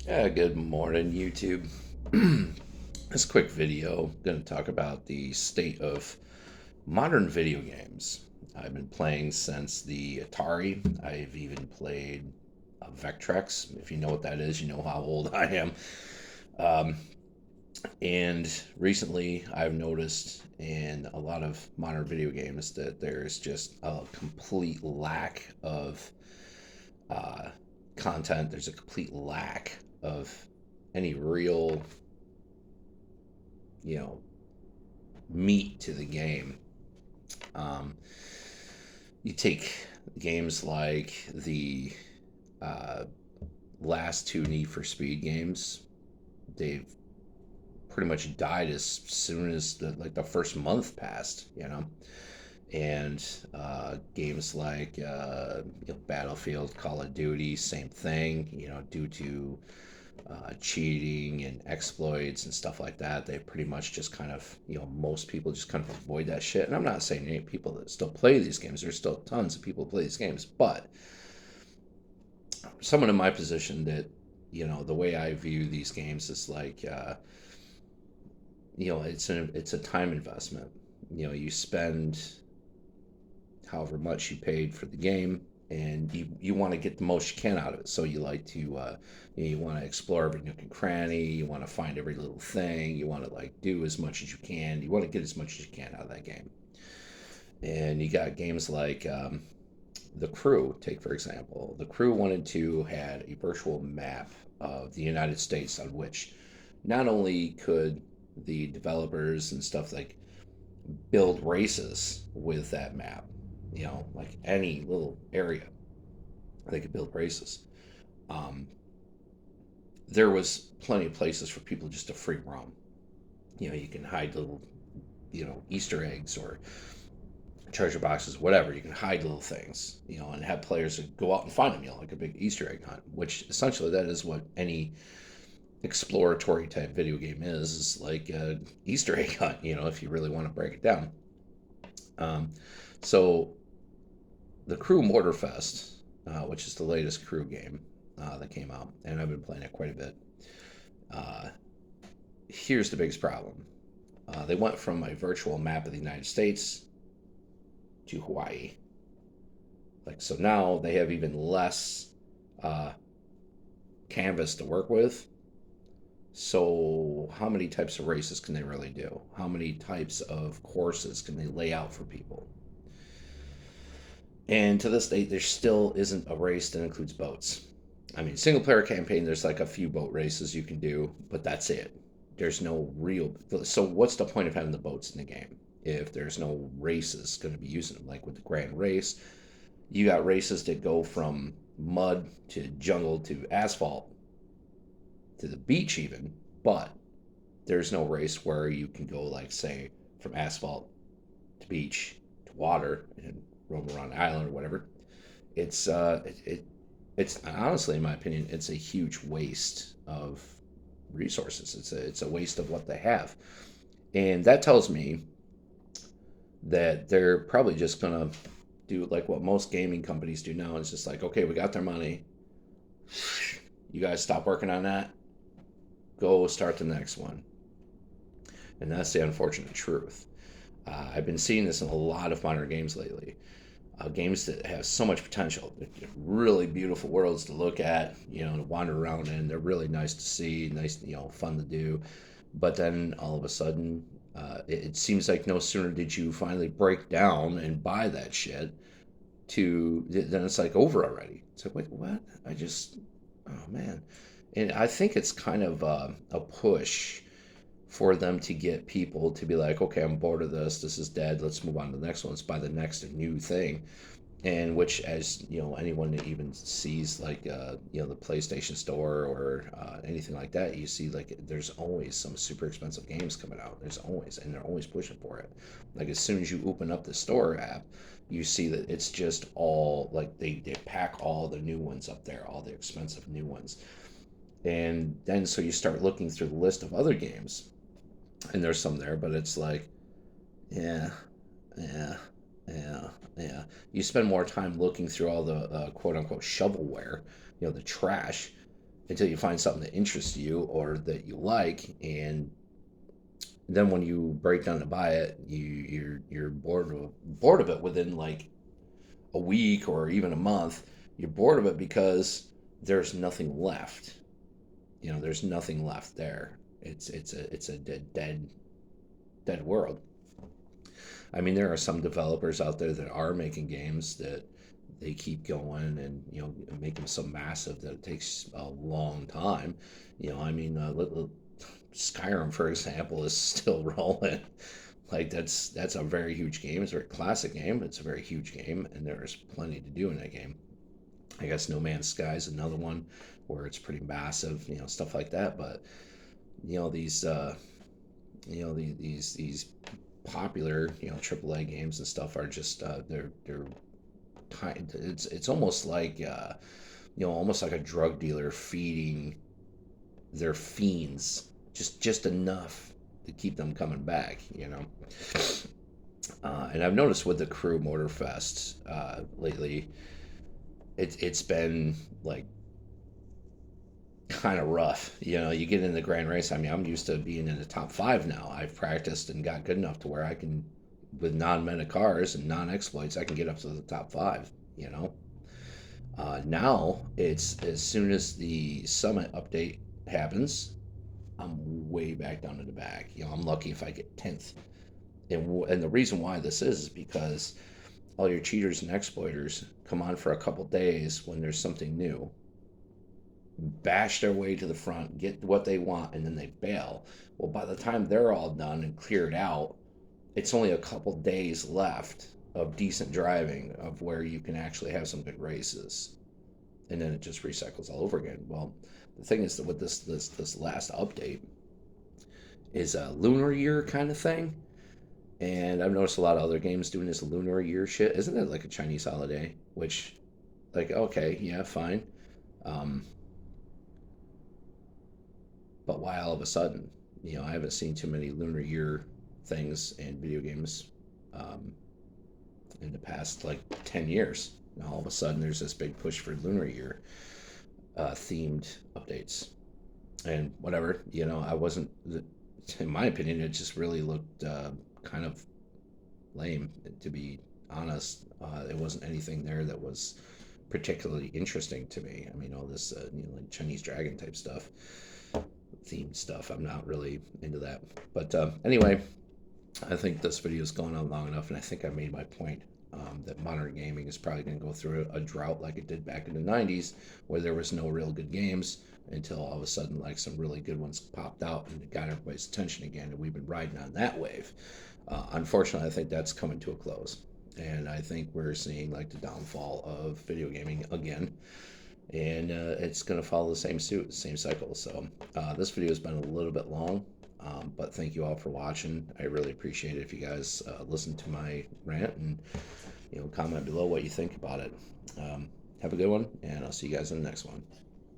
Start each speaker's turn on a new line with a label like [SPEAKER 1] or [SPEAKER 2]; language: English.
[SPEAKER 1] Yeah, good morning, YouTube. This quick video, going to talk about the state of modern video games. I've been playing since the Atari. I've even played Vectrex. If you know what that is, you know how old I am. Um, and recently, I've noticed in a lot of modern video games that there's just a complete lack of uh, content. There's a complete lack of any real, you know, meat to the game. Um, you take games like the uh, last two Need for Speed games; they've pretty much died as soon as the first month passed. And games like Battlefield, Call of Duty, same thing. Due to cheating and exploits and stuff like that. They pretty much just kind of, most people just kind of avoid that shit. And I'm not saying any people that still play these games. There's still tons of people who play these games, but someone in my position that, the way I view these games is like, it's a time investment. You spend however much you paid for the game, and you want to get the most you can out of it. So you like to you want to explore every nook and cranny. You want to find every little thing. You want to like do as much as you can. You want to get as much as you can out of that game. And you got games like The Crew. Take for example, The Crew 1 and 2 had a virtual map of the United States on which not only could the developers and stuff like build races with that map, like any little area, they could build races. Um, there was plenty of places for people just to free roam. You can hide little, Easter eggs or treasure boxes, whatever. You can hide little things, and have players go out and find them, like a big Easter egg hunt, which essentially that is what any exploratory type video game is like a Easter egg hunt, if you really want to break it down. Um, so the Crew Mortarfest, which is the latest Crew game that came out, and I've been playing it quite a bit. Uh, Here's the biggest problem: they went from a virtual map of the United States to Hawaii. Like so now they have even less uh, canvas to work with. So how many types of races can they really do? How many types of courses can they lay out for people? And to this date, there still isn't a race that includes boats. I mean, single player campaign, there's like a few boat races you can do, but that's it. There's no real. So, what's the point of having the boats in the game if there's no races going to be using them? Like with the Grand Race, you got races that go from mud to jungle to asphalt to the beach, even, but there's no race where you can go, like, say, from asphalt to beach to water and roam around the island or whatever. It's honestly, in my opinion, it's a huge waste of resources. It's a waste of what they have, and that tells me that they're probably just gonna do like what most gaming companies do now. It's just like, okay, we got their money. You guys stop working on that. Go start the next one, and that's the unfortunate truth. I've been seeing this in a lot of modern games lately. Games that have so much potential. They're really beautiful worlds to look at, to wander around in. They're really nice to see, nice, fun to do. But then all of a sudden, it seems like no sooner did you finally break down and buy that shit, then it's like over already. It's like, wait, what? Oh man. And I think it's kind of a push for them to get people to be like, okay, I'm bored of this. This is dead. Let's move on to the next one. Let's buy the next new thing. And which, as anyone that even sees like the PlayStation Store or anything like that, you see like there's always some super expensive games coming out. There's always, and they're always pushing for it. Like as soon as you open up the store app, you see that it's just all like they pack all the new ones up there, all the expensive new ones. And then so you start looking through the list of other games, and there's some there, but it's like, yeah, yeah, yeah, yeah. You spend more time looking through all the quote unquote shovelware, the trash, until you find something that interests you or that you like, and then when you break down to buy it, you're bored of it within like a week or even a month. You're bored of it because there's nothing left. There's nothing left there. It's a dead world. I mean, there are some developers out there that are making games that they keep going and make them so massive that it takes a long time. I mean, Skyrim, for example, is still rolling. Like that's a very huge game. It's a very classic game. It's a very huge game, and there's plenty to do in that game. I guess No Man's Sky is another one where it's pretty massive, stuff like that. But these these popular AAA games and stuff are just they're kind. It's almost like almost like a drug dealer feeding their fiends just enough to keep them coming back. And I've noticed with the Crew Motorfest lately, it's been like kind of rough. You get in the grand race. I mean, I'm used to being in the top five now. I've practiced and got good enough to where I can, with non-meta cars and non-exploits, I can get up to the top five. Now it's as soon as the summit update happens, I'm way back down in the back. I'm lucky if I get 10th. And the reason why this is because all your cheaters and exploiters come on for a couple days when there's something new, bash their way to the front, get what they want, and then they bail. Well, by the time they're all done and cleared out, it's only a couple days left of decent driving of where you can actually have some good races. And then it just recycles all over again. Well, the thing is that with this last update is a lunar year kind of thing. And I've noticed a lot of other games doing this lunar year shit. Isn't it like a Chinese holiday? Which, like, okay, yeah, fine. Um, but why all of a sudden? I haven't seen too many lunar year things in video games um, in the past like 10 years. Now all of a sudden there's this big push for lunar year themed updates and whatever. I wasn't, in my opinion, it just really looked kind of lame, to be honest. It wasn't anything there that was particularly interesting to me. I mean, all this, like Chinese dragon type stuff, themed stuff. I'm not really into that. But anyway, I think this video has gone on long enough, and I think I made my point. That modern gaming is probably going to go through a drought like it did back in the 90s, where there was no real good games until all of a sudden, like, some really good ones popped out and it got everybody's attention again, and we've been riding on that wave. Unfortunately, I think that's coming to a close, and I think we're seeing like the downfall of video gaming again, and it's going to follow the same suit, same cycle. So this video has been a little bit long, but thank you all for watching. I really appreciate it if you guys listen to my rant and comment below what you think about it. Have a good one, and I'll see you guys in the next one.